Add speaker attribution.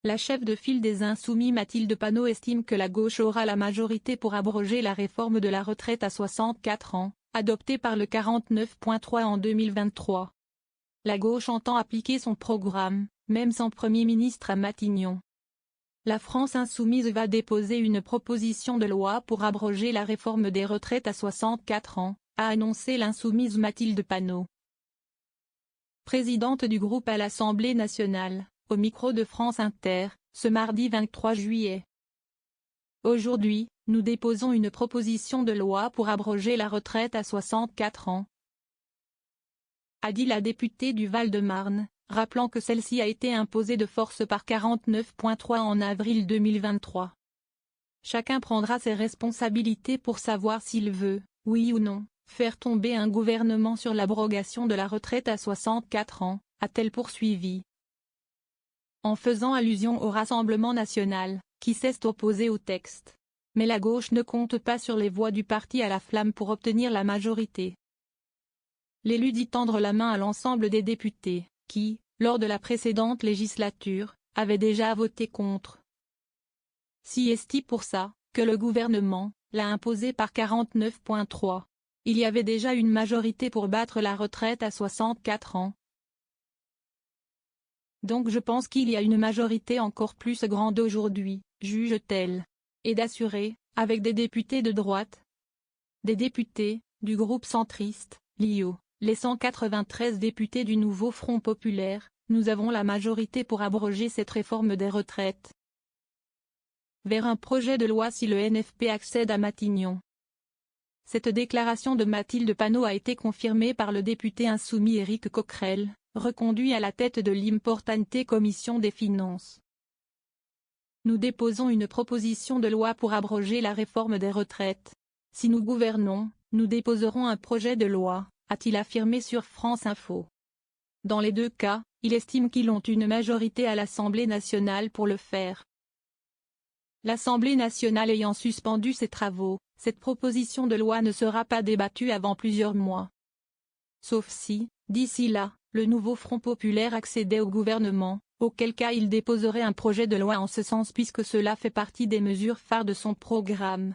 Speaker 1: La chef de file des Insoumis Mathilde Panot estime que la gauche aura la majorité pour abroger la réforme de la retraite à 64 ans, adoptée par le 49.3 en 2023. La gauche entend appliquer son programme, même sans Premier ministre à Matignon. La France insoumise va déposer une proposition de loi pour abroger la réforme des retraites à 64 ans, a annoncé l'insoumise Mathilde Panot. Présidente du groupe à l'Assemblée nationale, au micro de France Inter, ce mardi 23 juillet. Aujourd'hui, nous déposons une proposition de loi pour abroger la retraite à 64 ans, a dit la députée du Val-de-Marne, rappelant que celle-ci a été imposée de force par 49.3 en avril 2023. Chacun prendra ses responsabilités pour savoir s'il veut, oui ou non, faire tomber un gouvernement sur l'abrogation de la retraite à 64 ans, a-t-elle poursuivi. En faisant allusion au Rassemblement national, qui s'est opposé au texte. Mais la gauche ne compte pas sur les voix du parti à la flamme pour obtenir la majorité. L'élu dit tendre la main à l'ensemble des députés, qui, lors de la précédente législature, avaient déjà voté contre. Si est-il pour ça, que le gouvernement l'a imposé par 49.3. Il y avait déjà une majorité pour battre la retraite à 64 ans. Donc je pense qu'il y a une majorité encore plus grande aujourd'hui, juge-t-elle. Et d'assurer, avec des députés de droite, des députés, du groupe centriste, l'IO, les 193 députés du nouveau Front populaire, nous avons la majorité pour abroger cette réforme des retraites. Vers un projet de loi si le NFP accède à Matignon. Cette déclaration de Mathilde Panot a été confirmée par le député insoumis Éric Coquerel, reconduit à la tête de l'importante commission des finances. Nous déposons une proposition de loi pour abroger la réforme des retraites. Si nous gouvernons, nous déposerons un projet de loi, a-t-il affirmé sur France Info. Dans les deux cas, il estime qu'ils ont une majorité à l'Assemblée nationale pour le faire. L'Assemblée nationale ayant suspendu ses travaux, cette proposition de loi ne sera pas débattue avant plusieurs mois. Sauf si, d'ici là, le nouveau Front populaire accédait au gouvernement, auquel cas il déposerait un projet de loi en ce sens puisque cela fait partie des mesures phares de son programme.